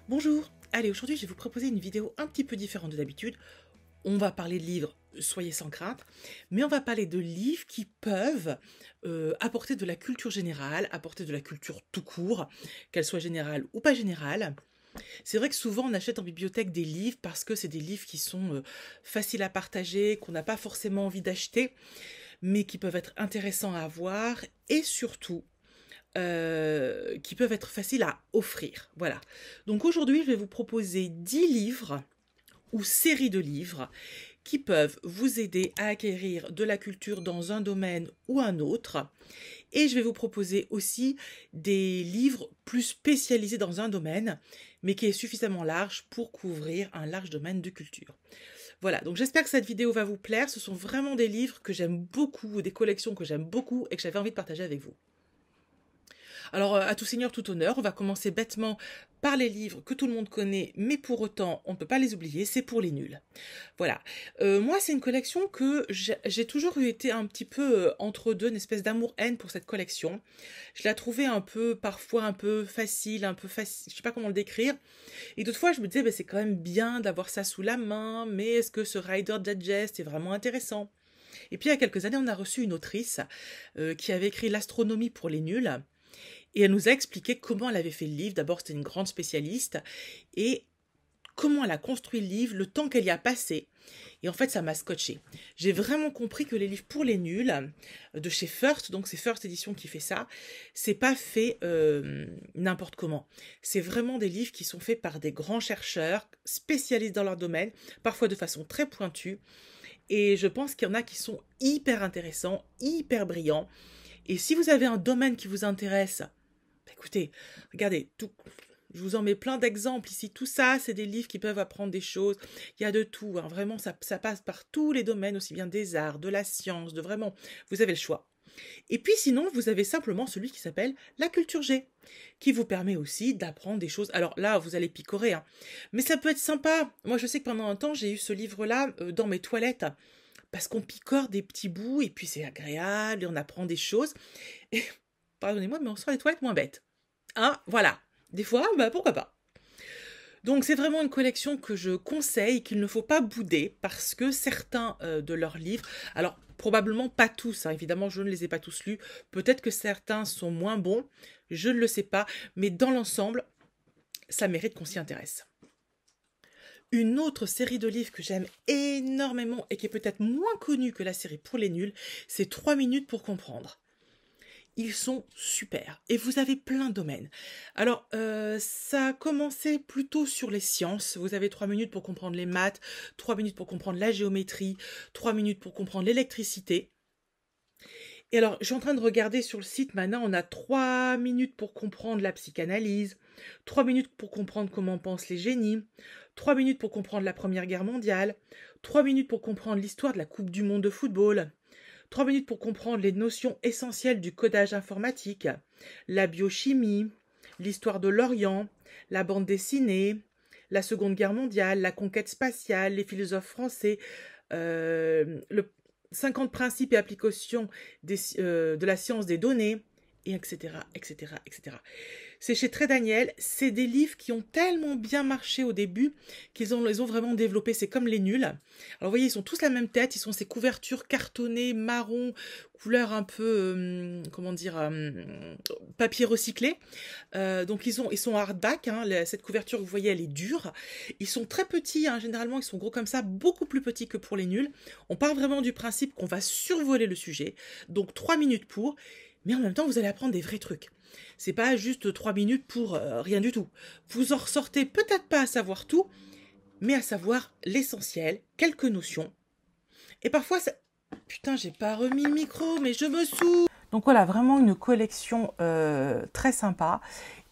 Bonjour, allez aujourd'hui je vais vous proposer une vidéo un petit peu différente de d'habitude. On va parler de livres, soyez sans crainte, mais on va parler de livres qui peuvent apporter de la culture générale, apporter de la culture tout court, qu'elle soit générale ou pas générale. C'est vrai que souvent on achète en bibliothèque des livres parce que c'est des livres qui sont faciles à partager, qu'on n'a pas forcément envie d'acheter, mais qui peuvent être intéressants à avoir et surtout qui peuvent être faciles à offrir. Voilà. Donc aujourd'hui, je vais vous proposer 10 livres ou séries de livres qui peuvent vous aider à acquérir de la culture dans un domaine ou un autre. Et je vais vous proposer aussi des livres plus spécialisés dans un domaine, mais qui est suffisamment large pour couvrir un large domaine de culture. Voilà, donc j'espère que cette vidéo va vous plaire. Ce sont vraiment des livres que j'aime beaucoup, des collections que j'aime beaucoup et que j'avais envie de partager avec vous. Alors, à tout seigneur, tout honneur, on va commencer bêtement par les livres que tout le monde connaît, mais pour autant, on ne peut pas les oublier, c'est pour les nuls. Voilà. Moi, c'est une collection que j'ai toujours été un petit peu entre deux, une espèce d'amour-haine pour cette collection. Je la trouvais un peu, parfois un peu facile, je sais pas comment le décrire. Et d'autres fois, je me disais, c'est quand même bien d'avoir ça sous la main, mais est-ce que ce Rider Digest est vraiment intéressant? Et puis, il y a quelques années, on a reçu une autrice qui avait écrit L'astronomie pour les nuls. Et elle nous a expliqué comment elle avait fait le livre. D'abord, c'était une grande spécialiste. Et comment elle a construit le livre, le temps qu'elle y a passé. Et en fait, ça m'a scotché. J'ai vraiment compris que les livres pour les nuls, de chez First, donc c'est First Edition qui fait ça, c'est pas fait n'importe comment. C'est vraiment des livres qui sont faits par des grands chercheurs, spécialistes dans leur domaine, parfois de façon très pointue. Et je pense qu'il y en a qui sont hyper intéressants, hyper brillants. Et si vous avez un domaine qui vous intéresse, écoutez, regardez, je vous en mets plein d'exemples ici. Tout ça, c'est des livres qui peuvent apprendre des choses. Il y a de tout, hein. Vraiment, ça passe par tous les domaines, aussi bien des arts, de la science, de vraiment, vous avez le choix. Et puis sinon, vous avez simplement celui qui s'appelle la culture G, qui vous permet aussi d'apprendre des choses. Alors là, vous allez picorer, hein. Mais ça peut être sympa. Moi, je sais que pendant un temps, j'ai eu ce livre-là dans mes toilettes, parce qu'on picore des petits bouts, et puis c'est agréable, et on apprend des choses. Et, pardonnez-moi, mais on sort les toilettes moins bêtes. Hein, voilà. Des fois, pourquoi pas. Donc c'est vraiment une collection que je conseille, qu'il ne faut pas bouder, parce que certains de leurs livres, alors probablement pas tous, hein, évidemment je ne les ai pas tous lus, peut-être que certains sont moins bons, je ne le sais pas, mais dans l'ensemble, ça mérite qu'on s'y intéresse. Une autre série de livres que j'aime énormément et qui est peut-être moins connue que la série pour les nuls, c'est 3 minutes pour comprendre. Ils sont super. Et vous avez plein de domaines. Alors, ça a commencé plutôt sur les sciences. Vous avez 3 minutes pour comprendre les maths, 3 minutes pour comprendre la géométrie, 3 minutes pour comprendre l'électricité. Et alors, je suis en train de regarder sur le site, maintenant, on a 3 minutes pour comprendre la psychanalyse, 3 minutes pour comprendre comment pensent les génies, 3 minutes pour comprendre la Première Guerre mondiale, 3 minutes pour comprendre l'histoire de la Coupe du monde de football, 3 minutes pour comprendre les notions essentielles du codage informatique, la biochimie, l'histoire de l'Orient, la bande dessinée, la Seconde Guerre mondiale, la conquête spatiale, les philosophes français, le 50 principes et applications de la science des données, et etc., etc., etc. C'est chez Très Daniel, c'est des livres qui ont tellement bien marché au début qu'ils les ont vraiment développés. C'est comme les nuls. Alors vous voyez, ils sont tous la même tête, ils sont ces couvertures cartonnées, marron, couleur un peu, comment dire, papier recyclé. Donc ils sont hardback, hein, cette couverture, vous voyez, elle est dure. Ils sont très petits, hein, généralement ils sont gros comme ça, beaucoup plus petits que pour les nuls. On part vraiment du principe qu'on va survoler le sujet, donc 3 minutes pour, mais en même temps vous allez apprendre des vrais trucs. C'est pas juste 3 minutes pour rien du tout. Vous en ressortez peut-être pas à savoir tout, mais à savoir l'essentiel, quelques notions. Et parfois, ça... Putain, j'ai pas remis le micro, mais je me saoule. Donc voilà, vraiment une collection très sympa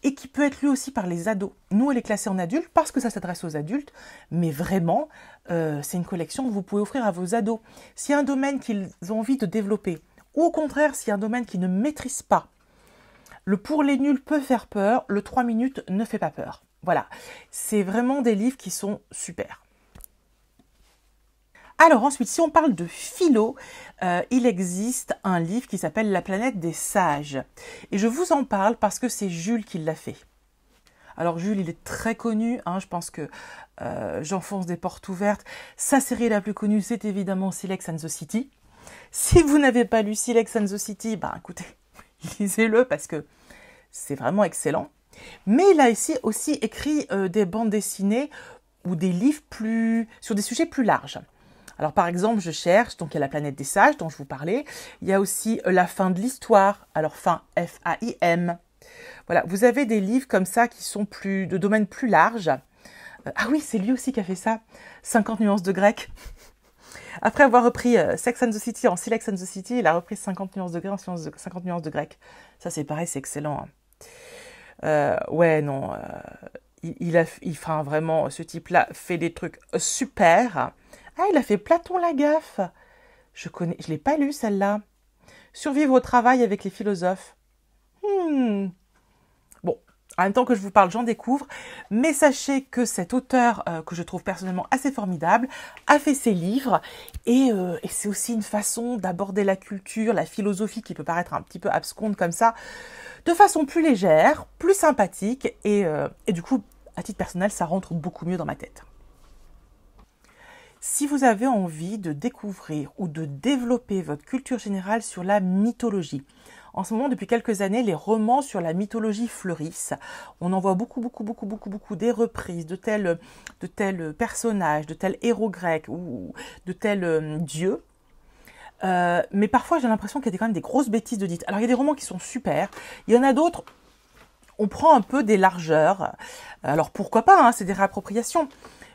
et qui peut être lue aussi par les ados. Nous, elle est classée en adulte parce que ça s'adresse aux adultes, mais vraiment, c'est une collection que vous pouvez offrir à vos ados. S'il y a un domaine qu'ils ont envie de développer, ou au contraire, s'il y a un domaine qu'ils ne maîtrisent pas, le pour les nuls peut faire peur, le 3 minutes ne fait pas peur. Voilà, c'est vraiment des livres qui sont super. Alors ensuite, si on parle de philo, il existe un livre qui s'appelle La planète des sages. Et je vous en parle parce que c'est Jules qui l'a fait. Alors Jules, il est très connu, hein, je pense que j'enfonce des portes ouvertes. Sa série la plus connue, c'est évidemment Silex and the City. Si vous n'avez pas lu Silex and the City, bah écoutez, lisez-le parce que c'est vraiment excellent. Mais il a aussi écrit des bandes dessinées ou des livres sur des sujets plus larges. Alors par exemple, je cherche, donc il y a La planète des sages dont je vous parlais. Il y a aussi La fin de l'histoire, alors fin F-A-I-M. Voilà, vous avez des livres comme ça qui sont de domaines plus larges. Ah oui, c'est lui aussi qui a fait ça, 50 nuances de grec. Après avoir repris Sex and the City en Silex and the City, il a repris 50 nuances de grec en 50 nuances de grec. Ça c'est pareil, c'est excellent. Ouais, non, vraiment, ce type-là fait des trucs super. Ah, il a fait Platon la gaffe. Je l'ai pas lu celle-là. Survivre au travail avec les philosophes. Bon, en même temps que je vous parle, j'en découvre. Mais sachez que cet auteur, que je trouve personnellement assez formidable, a fait ses livres. Et c'est aussi une façon d'aborder la culture, la philosophie qui peut paraître un petit peu absconde comme ça, de façon plus légère, plus sympathique. Et du coup, à titre personnel, ça rentre beaucoup mieux dans ma tête. Si vous avez envie de découvrir ou de développer votre culture générale sur la mythologie, en ce moment, depuis quelques années, les romans sur la mythologie fleurissent. On en voit beaucoup des reprises de tels personnages, de tels héros grecs ou de tels dieux. Mais parfois, j'ai l'impression qu'il y a quand même des grosses bêtises de dites. Alors, il y a des romans qui sont super. Il y en a d'autres, on prend un peu des largeurs. Alors, pourquoi pas, hein, c'est des réappropriations.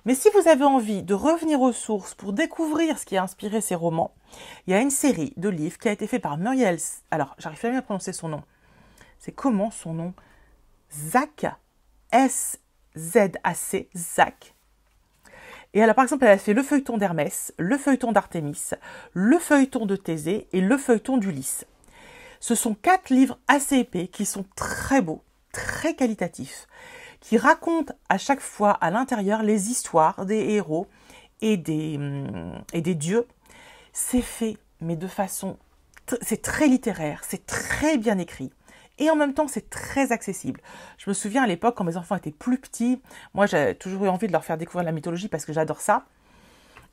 Mais si vous avez envie de revenir aux sources pour découvrir ce qui a inspiré ces romans, il y a une série de livres qui a été faite par Muriel... Alors, j'arrive pas bien à prononcer son nom. C'est comment son nom? Zack. S-Z-A-C. Zack. Et alors, par exemple, elle a fait le feuilleton d'Hermès, le feuilleton d'Artémis, le feuilleton de Thésée et le feuilleton d'Ulysse. Ce sont 4 livres assez épais qui sont très beaux, très qualitatifs, qui racontent à chaque fois à l'intérieur les histoires des héros et des dieux. C'est fait, mais de façon... C'est très littéraire, c'est très bien écrit. Et en même temps, c'est très accessible. Je me souviens à l'époque, quand mes enfants étaient plus petits, moi j'avais toujours eu envie de leur faire découvrir la mythologie parce que j'adore ça.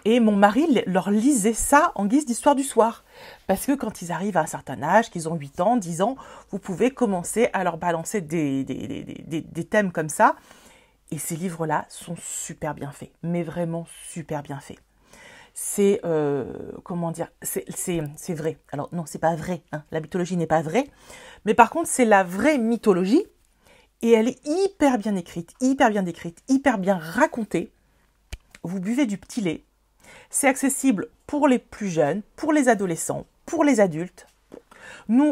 Et mon mari leur lisait ça en guise d'histoire du soir. Parce que quand ils arrivent à un certain âge, qu'ils ont 8 ans, 10 ans, vous pouvez commencer à leur balancer des thèmes comme ça. Et ces livres-là sont super bien faits. Mais vraiment super bien faits. C'est, comment dire, c'est vrai. Alors non, c'est pas vrai. Hein. La mythologie n'est pas vraie. Mais par contre, c'est la vraie mythologie. Et elle est hyper bien écrite, hyper bien décrite, hyper bien racontée. Vous buvez du petit lait. C'est accessible pour les plus jeunes, pour les adolescents, pour les adultes.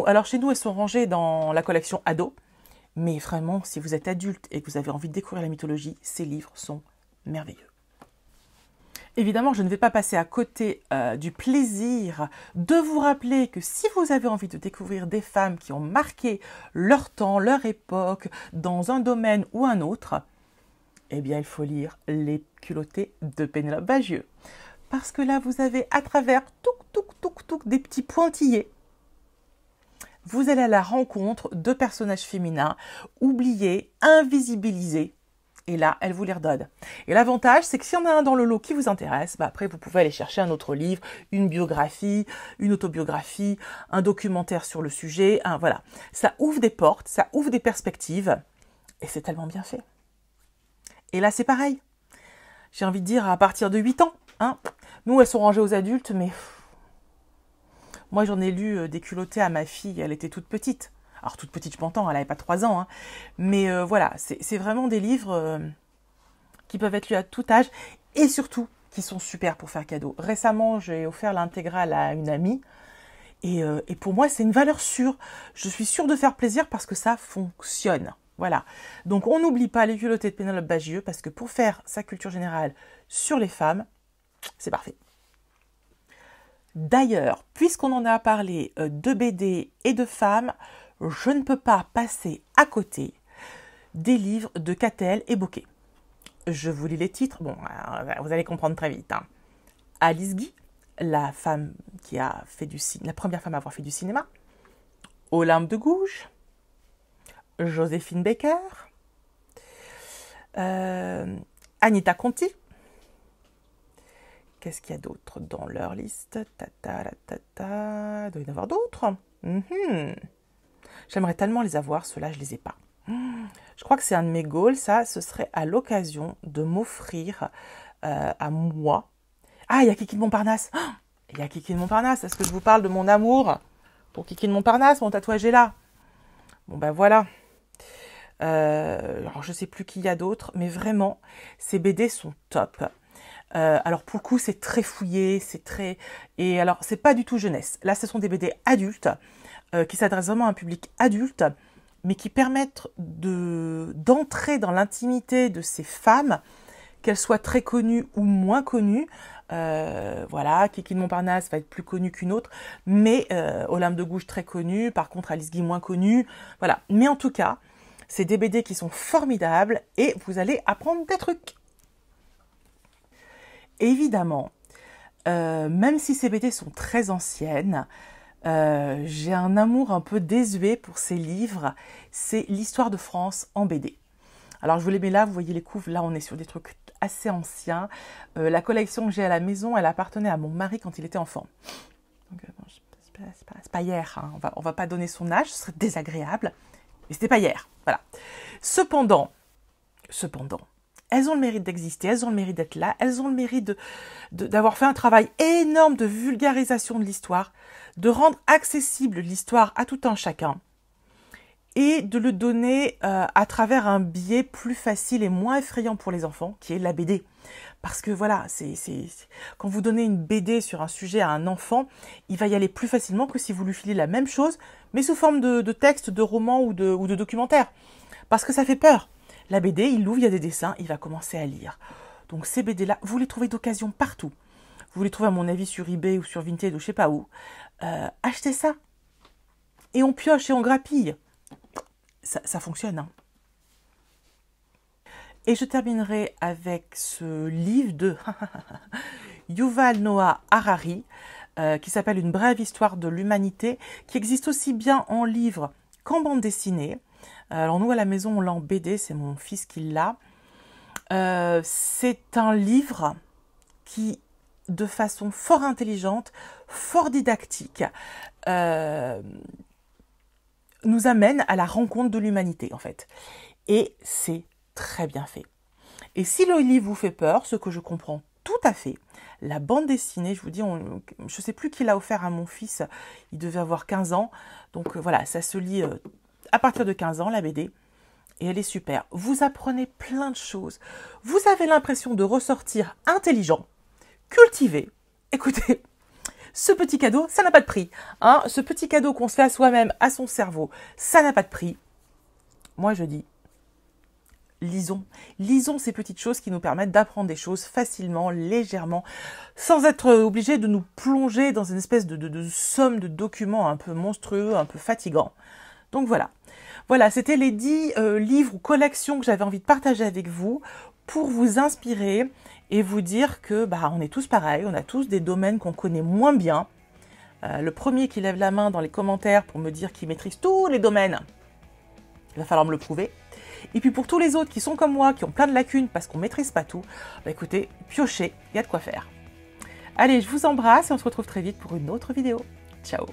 Alors chez nous, elles sont rangées dans la collection ado. Mais vraiment, si vous êtes adulte et que vous avez envie de découvrir la mythologie, ces livres sont merveilleux. Évidemment, je ne vais pas passer à côté du plaisir de vous rappeler que si vous avez envie de découvrir des femmes qui ont marqué leur temps, leur époque, dans un domaine ou un autre, eh bien, il faut lire Les culottées de Pénélope Bagieux. Parce que là, vous avez à travers des petits pointillés. Vous allez à la rencontre de personnages féminins oubliés, invisibilisés. Et là, elle vous les redonne. Et l'avantage, c'est que s'il y en a un dans le lot qui vous intéresse, après, vous pouvez aller chercher un autre livre, une biographie, une autobiographie, un documentaire sur le sujet. Voilà. Ça ouvre des portes, ça ouvre des perspectives. Et c'est tellement bien fait. Et là, c'est pareil. J'ai envie de dire à partir de 8 ans. Hein. Nous, elles sont rangées aux adultes, mais... Moi, j'en ai lu des culottées à ma fille, elle était toute petite. Alors, toute petite, je m'entends, elle n'avait pas 3 ans. Hein. Mais voilà, c'est vraiment des livres qui peuvent être lus à tout âge et surtout qui sont super pour faire cadeau. Récemment, j'ai offert l'intégrale à une amie et pour moi, c'est une valeur sûre. Je suis sûre de faire plaisir parce que ça fonctionne. Voilà. Donc, on n'oublie pas les culottées de Pénélope Bagieux parce que pour faire sa culture générale sur les femmes, c'est parfait. D'ailleurs, puisqu'on en a parlé de BD et de femmes, je ne peux pas passer à côté des livres de Catel et Bocquet. Je vous lis les titres, bon, vous allez comprendre très vite. Hein. Alice Guy, la femme qui a fait la première femme à avoir fait du cinéma. Olympe de Gouges, Joséphine Baker, Anita Conti. Qu'est-ce qu'il y a d'autre dans leur liste? Il doit y en avoir d'autres. J'aimerais tellement les avoir, ceux-là, je les ai pas. Je crois que c'est un de mes goals, ça, ce serait à l'occasion de m'offrir à moi. Ah, il y a Kiki de Montparnasse. Il y a Kiki de Montparnasse. Est-ce que je vous parle de mon amour pour Kiki de Montparnasse? Mon tatouage est là. Bon, ben voilà. Alors, je sais plus qui y a d'autres, mais vraiment, ces BD sont top. Alors, pour le coup, c'est très fouillé, c'est très... Et alors, c'est pas du tout jeunesse. Là, ce sont des BD adultes qui s'adressent vraiment à un public adulte, mais qui permettent d'entrer dans l'intimité de ces femmes, qu'elles soient très connues ou moins connues. Voilà, Kiki de Montparnasse va être plus connue qu'une autre, mais Olympe de Gouges très connue, par contre Alice Guy moins connue. Voilà, mais en tout cas, c'est des BD qui sont formidables et vous allez apprendre des trucs. Évidemment, même si ces BD sont très anciennes, j'ai un amour un peu désuet pour ces livres. C'est l'histoire de France en BD. Alors je vous les mets là, vous voyez les couves, là on est sur des trucs assez anciens. La collection que j'ai à la maison, elle appartenait à mon mari quand il était enfant. Donc c'est pas hier, hein. On va pas donner son âge, ce serait désagréable. Mais c'était pas hier, voilà. Cependant, elles ont le mérite d'exister, elles ont le mérite d'être là, elles ont le mérite d'avoir fait un travail énorme de vulgarisation de l'histoire, de rendre accessible l'histoire à tout un chacun et de le donner à travers un biais plus facile et moins effrayant pour les enfants, qui est la BD. Parce que voilà, quand vous donnez une BD sur un sujet à un enfant, il va y aller plus facilement que si vous lui filez la même chose, mais sous forme de texte, de roman ou de documentaire. Parce que ça fait peur. La BD, il l'ouvre, il y a des dessins, il va commencer à lire. Donc ces BD-là, vous les trouvez d'occasion partout. Vous les trouvez à mon avis sur eBay ou sur Vinted ou je sais pas où. Achetez ça. Et on pioche et on grappille. Ça fonctionne, hein. Et je terminerai avec ce livre de Yuval Noah Harari, qui s'appelle Une brève histoire de l'humanité, qui existe aussi bien en livre qu'en bande dessinée. Alors nous, à la maison, on l'a en BD, c'est mon fils qui l'a. C'est un livre qui, de façon fort intelligente, fort didactique, nous amène à la rencontre de l'humanité, en fait. Et c'est très bien fait. Et si le livre vous fait peur, ce que je comprends tout à fait, la bande dessinée, je vous dis, je ne sais plus qui l'a offert à mon fils, il devait avoir 15 ans, donc voilà, ça se lit à partir de 15 ans, la BD, et elle est super. Vous apprenez plein de choses, vous avez l'impression de ressortir intelligent, cultivé. Écoutez, ce petit cadeau, ça n'a pas de prix, hein. Ce petit cadeau qu'on se fait à soi-même, à son cerveau, ça n'a pas de prix. Moi, je dis, lisons ces petites choses qui nous permettent d'apprendre des choses facilement, légèrement, sans être obligé de nous plonger dans une espèce de somme de documents un peu monstrueux, un peu fatigants. Donc voilà. Voilà, c'était les 10 livres ou collections que j'avais envie de partager avec vous pour vous inspirer et vous dire que on est tous pareils, on a tous des domaines qu'on connaît moins bien. Le premier qui lève la main dans les commentaires pour me dire qu'il maîtrise tous les domaines, il va falloir me le prouver. Et puis pour tous les autres qui sont comme moi, qui ont plein de lacunes parce qu'on ne maîtrise pas tout, écoutez, piochez, il y a de quoi faire. Allez, je vous embrasse et on se retrouve très vite pour une autre vidéo. Ciao!